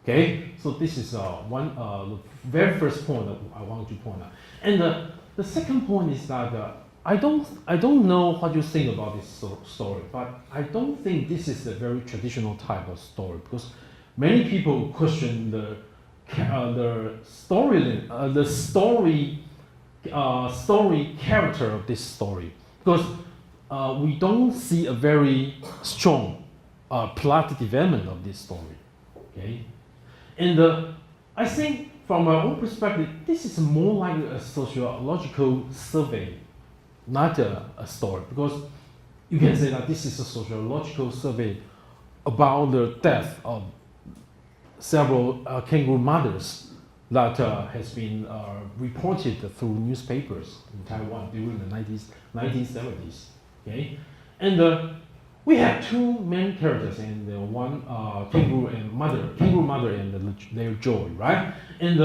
Okay, so this is the very first point that I want to point out. And the second point is that I don't know what you think about this story, but I don't think this is a very traditional type of story, because many people question the story character of this story, because we don't see a very strong plot development of this story. Okay, and I think from my own perspective, this is more like a sociological survey, not a story, because you can say that this is a sociological survey about the death of several kangaroo mothers that has been reported through newspapers in Taiwan during the 1970s. Okay, and we have two main characters, and one kangaroo mother and their joy, right? And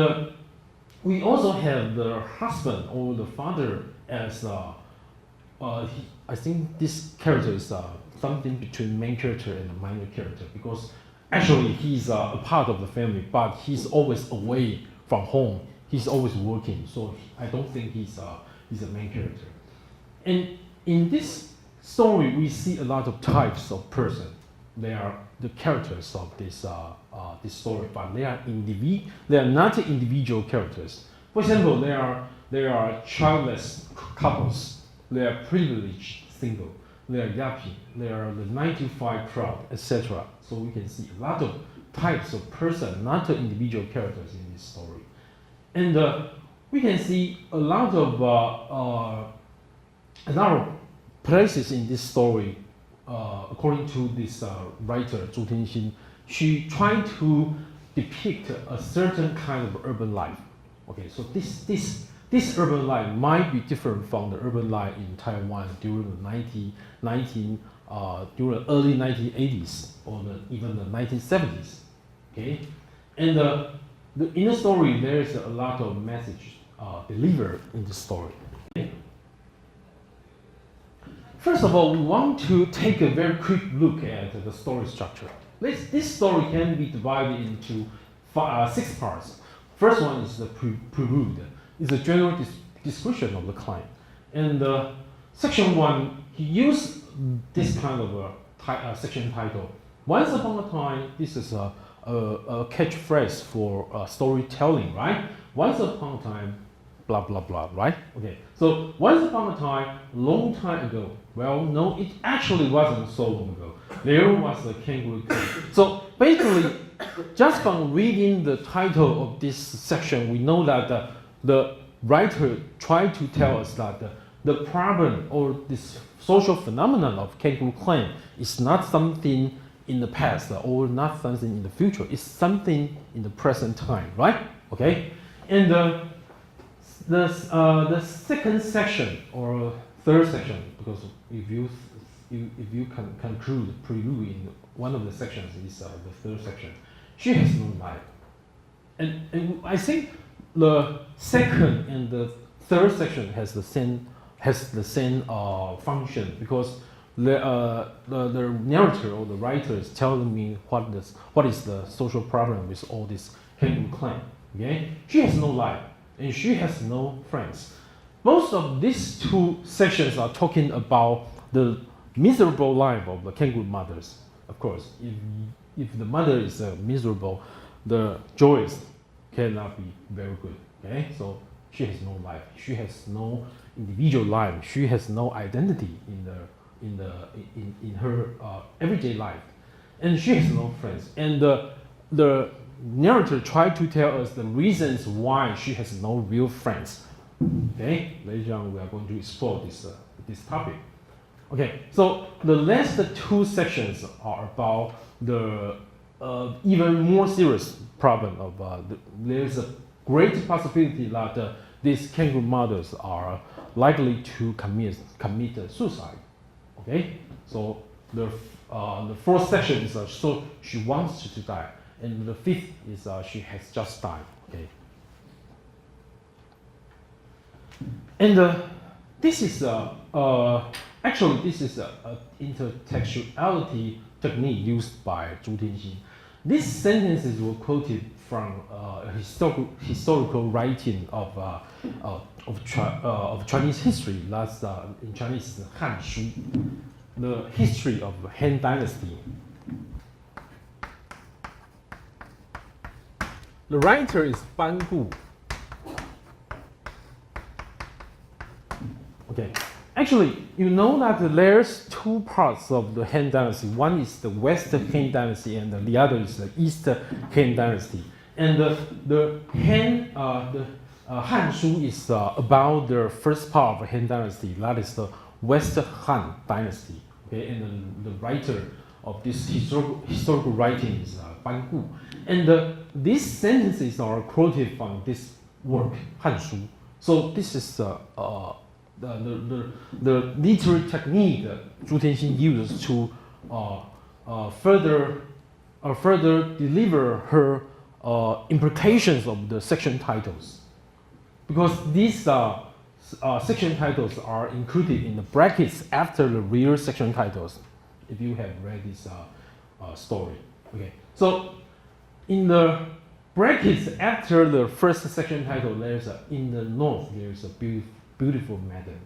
we also have the husband or the father as I think this character is something between main character and the minor character, because actually he's a part of the family, but he's always away from home. He's always working, so I don't think he's a main character. And in this story, we see a lot of types of person. They are the characters of this story, but they are not individual characters. For example, they are childless couples. They are privileged single. They are yuppie. They are the 9-to-5 crowd, etc. So we can see a lot of types of person, not individual characters in this story. And we can see a lot of places in this story, according to this writer Zhu Tianxin. She tried to depict a certain kind of urban life. Okay, so this urban life might be different from the urban life in Taiwan during the early 1980s or even the 1970s. Okay, and in the story there is a lot of message delivered in the story. Okay. First of all, we want to take a very quick look at the story structure. This story can be divided into 6 parts. First one is the prelude. It's a general description of the client. And section 1, he used this kind of a section title. Once upon a time, this is a catchphrase for storytelling, right? Once upon a time, blah, blah, blah, right? Okay, so once upon a time, long time ago. Well, no, it actually wasn't so long ago. There was a kangaroo king. So basically, just from reading the title of this section, we know that the writer tried to tell us that the problem or this social phenomenon of kangaroo clan is not something in the past or not something in the future. It's something in the present time, right? Okay, and the second section or third section, because if you can conclude prelude in one of the sections is the third section. She has no life, and I think the second and the third section has the same function, because the narrator or the writer is telling me what is the social problem with all this kangaroo clan. Okay, she has no life and she has no friends. Most of these 2 sections are talking about the miserable life of the kangaroo mothers. Of course, if the mother is miserable, the joys cannot be very good. Okay, so she has no life. She has no individual life. She has no identity in her everyday life, and she has no friends. And the narrator tried to tell us the reasons why she has no real friends. Okay, later on we are going to explore this topic. Okay, so the last 2 sections are about the even more serious problem of there's a great possibility that these kangaroo mothers are likely to commit suicide. Okay, so the 4th section is so she wants to die, and the 5th is she has just died. Okay, and this is actually this is a intertextuality technique used by Zhu Tianxin. these sentences were quoted from a historical writing of Chinese history. That's in Chinese the Han Shu, the history of Han Dynasty. The writer is Ban Gu. Okay, actually, you know that there's two parts of the Han Dynasty. One is the West Han Dynasty, and the other is the East Han Dynasty. And the Han Shu is about the first part of Han Dynasty. That is the West Han Dynasty. Okay, and the writer of this historical writing is Ban Gu. And these sentences are quoted from this work, Han Shu. So this is the literary technique that Zhu Tianxin used to further deliver her implications of the section titles. Because these section titles are included in the brackets after the real section titles, if you have read this story. Okay, so in the brackets after the first section title, in the north there's a beautiful maiden,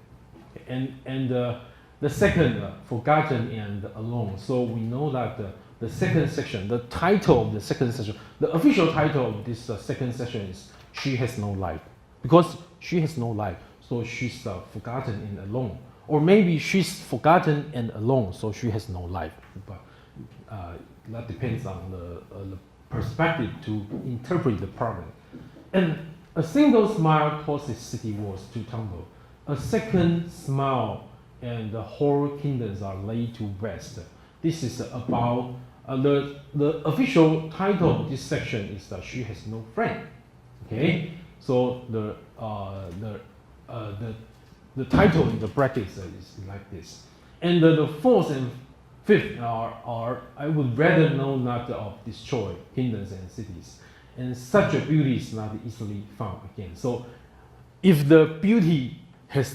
and the second forgotten and alone. So we know that the second section, the title of the second section, the official title of this second section is "She Has No Life," because she has no life, so she's forgotten and alone, or maybe she's forgotten and alone, so she has no life. But that depends on the perspective to interpret the problem. And a single smile causes city walls to tumble. A second smile and the whole kingdoms are laid to rest. This is about the official title of this section is that she has no friend. Okay, so the title in the brackets is like this. And the fourth and fifth are I would rather know not of destroy kingdoms and cities, and such a beauty is not easily found again. So if the beauty has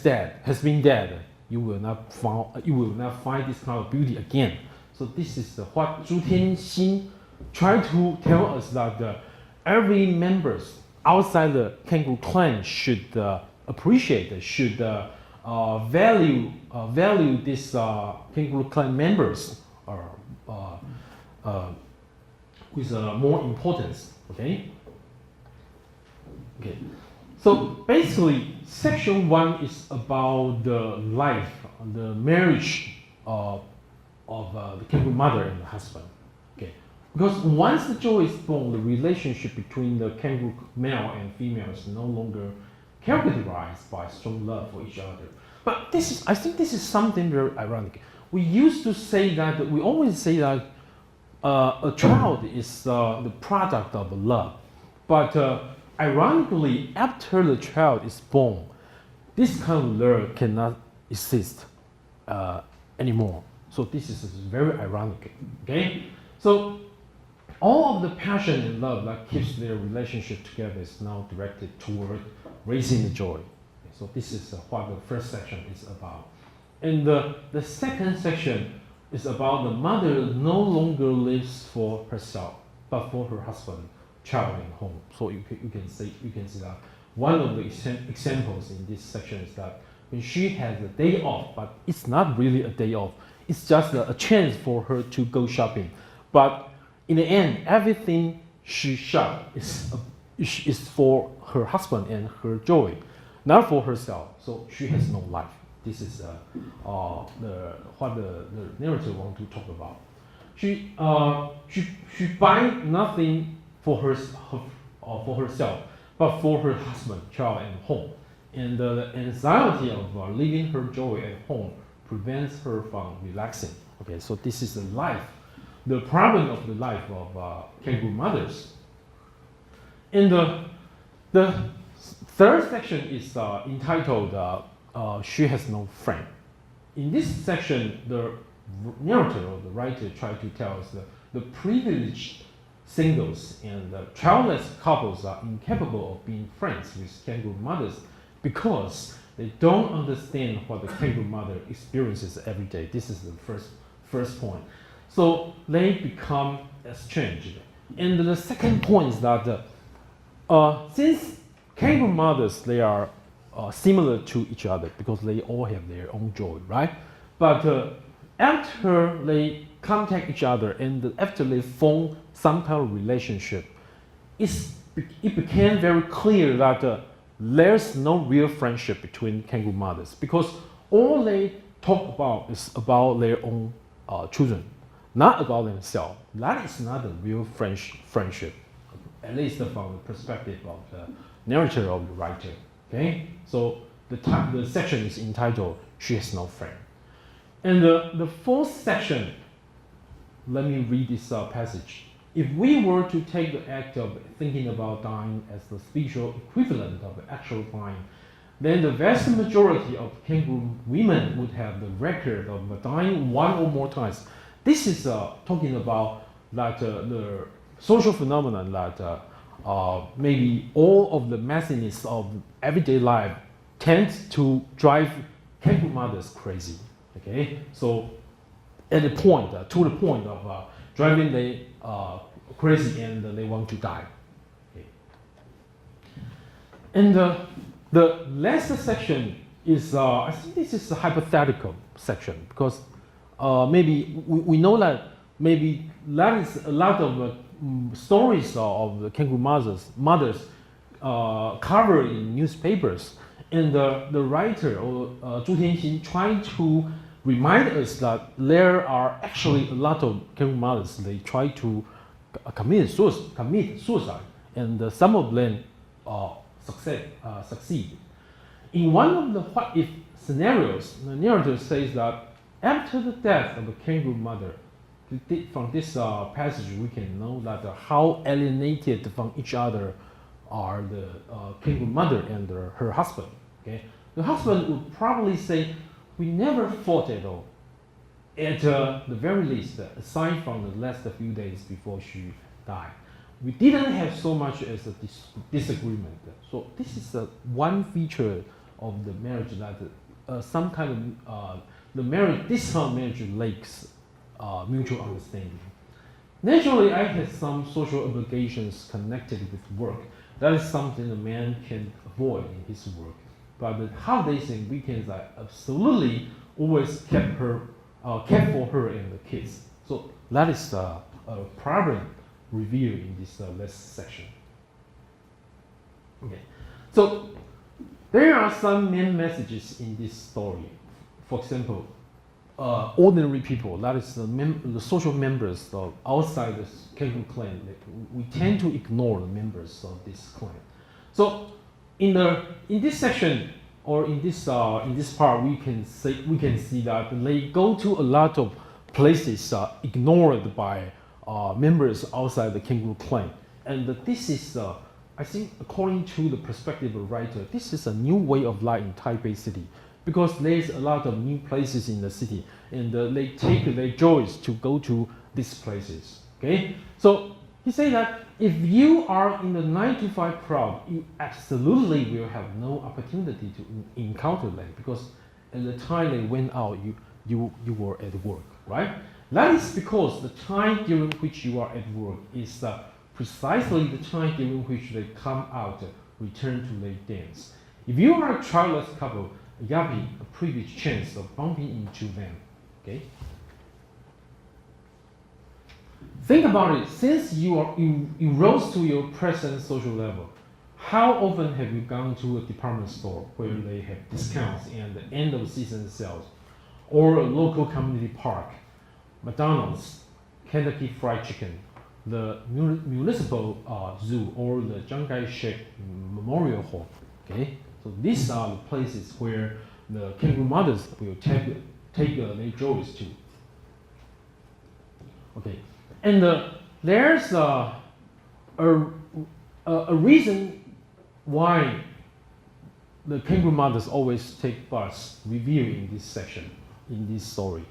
been dead, you will not find this kind of beauty again. So this is what Zhu Tianxin tried to tell us, that every members outside the Kangaroo clan should appreciate, should value these Kangaroo clan members with more importance. Okay. So basically, section 1 is about the life, the marriage of the Kangaroo mother and the husband. Okay. Because once the joy is born, the relationship between the kangaroo male and female is no longer characterized by strong love for each other. But I think this is something very ironic. We used to say that, we always say that a child is the product of love. But ironically, after the child is born, this kind of love cannot exist anymore. So this is very ironic. Okay? So all of the passion and love that keeps their relationship together is now directed toward raising the joy. So this is what the first section is about. And the second section is about the mother no longer lives for herself, but for her husband, child, and home. So you can see that one of the examples in this section is that when she has a day off, but it's not really a day off, it's just a chance for her to go shopping. But in the end, everything she shop is for her husband and her joy, not for herself. So she has no life. This is what the narrator wants to talk about. She buys nothing for herself, but for her husband, child, and home. And the anxiety of leaving her joy at home prevents her from relaxing. Okay, so this is the life, the problem of the life of kangaroo mothers. And the third section is entitled "She Has No Friend." In this section, the narrator or the writer tried to tell us the privileged singles and childless couples are incapable of being friends with kangaroo mothers because they don't understand what the kangaroo mother experiences every day. This is the first point. So they become estranged. And the second point is that since kangaroo mothers, they are similar to each other because they all have their own joy, right? But after they contact each other and after they form some kind of relationship, it became very clear that there's no real friendship between kangaroo mothers because all they talk about is about their own children, not about themselves. That is not a real friendship, at least from the perspective of the narrator of the writer. Okay, so the section is entitled "She Has No Friend," and the fourth section. Let me read this passage. If we were to take the act of thinking about dying as the spiritual equivalent of actual dying, then the vast majority of kangaroo women would have the record of dying one or more times. This is talking about that the social phenomenon that maybe all of the messiness of everyday life tends to drive kangaroo mothers crazy. Okay, so at the point, to the point of driving they crazy and they want to die. Okay. And the last section is, I think this is a hypothetical section because maybe we know that maybe that is a lot of stories of the kangaroo mothers covered in newspapers. And the writer, or Zhu Tianxin, trying to remind us that there are actually a lot of kangaroo mothers. They try to commit suicide, and some of them succeed. In one of the what-if scenarios, the narrator says that after the death of a kangaroo mother, from this passage we can know that how alienated from each other are the kangaroo mother and her husband. Okay, the husband would probably say, "We never fought at all. At the very least, aside from the last few days before she died, we didn't have so much as a disagreement." So this is one feature of the marriage that some kind of this kind of marriage lacks mutual understanding. Naturally, I had some social obligations connected with work. That is something a man can avoid in his work. But the holidays and weekends I absolutely always kept for her and the kids. So that is a problem revealed in this last section. Okay, so there are some main messages in this story. For example, ordinary people, that is the social members of outside the kangaroo clan, we tend to ignore the members of this clan. So in this section or in this part, we can see that they go to a lot of places ignored by members outside the kangaroo clan, and this is, I think, according to the perspective of the writer, this is a new way of life in Taipei City, because there's a lot of new places in the city, and they take their joys to go to these places. Okay, so he said that if you are in the 9 to 5 crowd, you absolutely will have no opportunity to encounter them, because at the time they went out, you were at work, right? That is because the time during which you are at work is precisely the time during which they come out, return to their dance. If you are a childless couple, you have a previous chance of bumping into them. Okay. Think about it. Since you rose to your present social level, how often have you gone to a department store where they have discounts and the end of season sales, or a local community park, McDonald's, Kentucky Fried Chicken, the municipal zoo, or the Chiang Kai-shek Memorial Hall? Okay, so these are the places where the kangaroo mothers will take their joys to. Okay, and there's a reason why the kangaroo mothers always take bus reviewing in this section, in this story,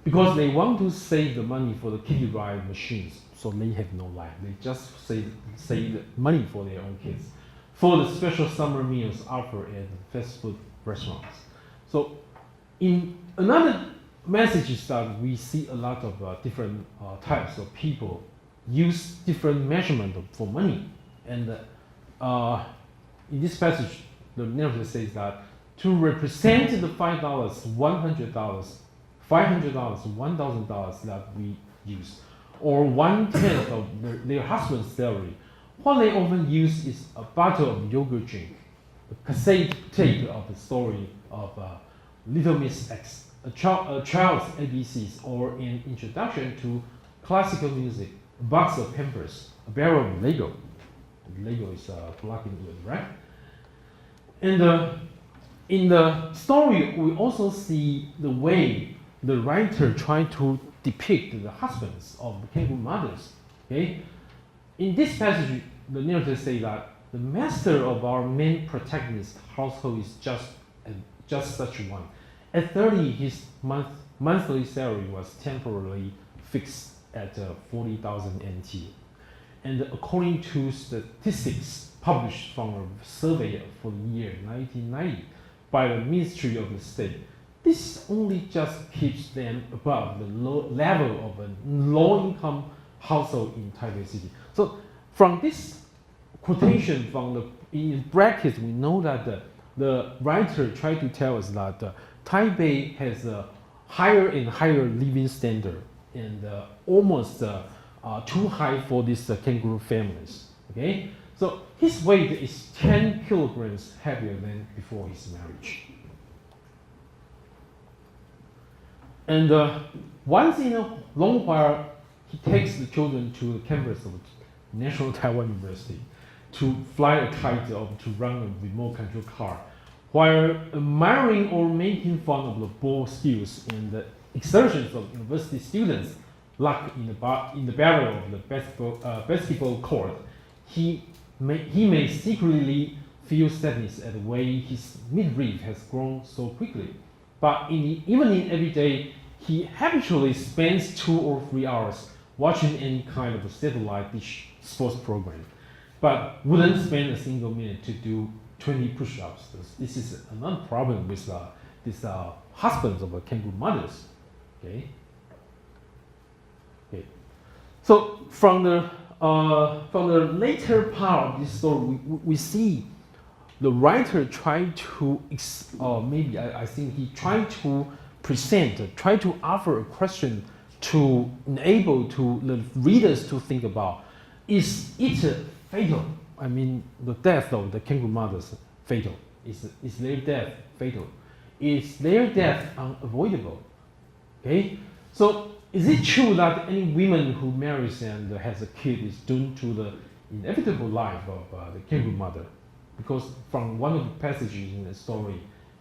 because they want to save the money for the kiddie ride machines, so they have no life. They just save the money for their own kids, for the special summer meals offered at fast food restaurants. So in another message is that we see a lot of different types of people use different measurement for money. And in this passage, the narrator says that to represent the $5, $100, $500, $1,000 that we use, or 1/10 of their husband's salary, what they often use is a bottle of yogurt drink, a cassette tape of the story of Little Miss X, a child's ABCs, or an introduction to classical music, a box of Pampers, a barrel of Lego. Lego is plugged in wood, right? And in the story, we also see the way the writer tried to depict the husbands of the kangaroo mothers. Okay, in this passage, the narrator says that the master of our main protagonist household is just such one. At 30, his monthly salary was temporarily fixed at 40,000 NT. And according to statistics published from a survey for the year 1990 by the Ministry of the State, this only just keeps them above the level of a low-income household in Taipei City. So from this quotation from the in brackets, we know that the writer tried to tell us that Taipei has a higher and higher living standard, and almost too high for these kangaroo families. Okay, so his weight is 10 kilograms heavier than before his marriage. And once in a long while, he takes the children to the campus of National Taiwan University to fly a kite or to run a remote control car, while admiring or making fun of the ball skills and the exertions of university students locked in the barrel of the basketball court. He may secretly feel sadness at the way his midriff has grown so quickly. But in the evening every day, he habitually spends 2 or 3 hours watching any kind of a satellite dish sports program, but wouldn't spend a single minute to do 20 push-ups. This is another problem with these husbands of kangaroo mothers. Okay. Okay. So from the later part of this story, we see the writer tried to, maybe I think he tried to try to offer a question to enable to the readers to think about, is it fatal? I mean, the death of the kangaroo mothers fatal? Is their death fatal? Is their death unavoidable? Okay, so is it true that any woman who marries and has a kid is doomed to the inevitable life of the kangaroo mother? Because from one of the passages in the story,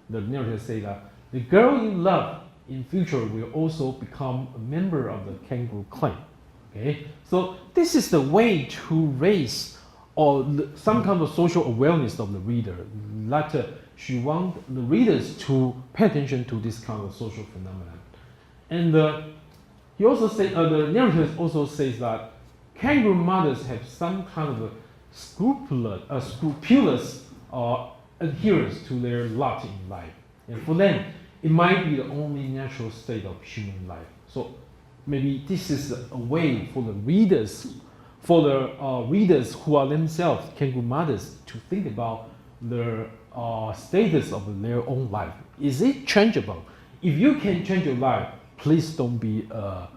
the narrator says that the girl you love in future will also become a member of the kangaroo clan. Okay, so this is the way to raise or some kind of social awareness of the reader. That she wants the readers to pay attention to this kind of social phenomenon. And he also said, the narrator also says that kangaroo mothers have some kind of a scrupulous adherence to their lot in life, and for them, it might be the only natural state of human life. So maybe this is a way for the readers, who are themselves kangaroo mothers, to think about the status of their own life. Is it changeable? If you can change your life, please don't be a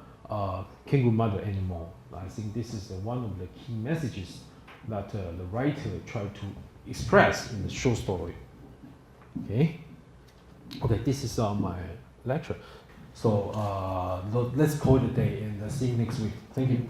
kangaroo mother anymore. I think this is one of the key messages that the writer tried to express in the short story. Okay. Okay, this is my lecture. So let's call it a day and see you next week. Thank you.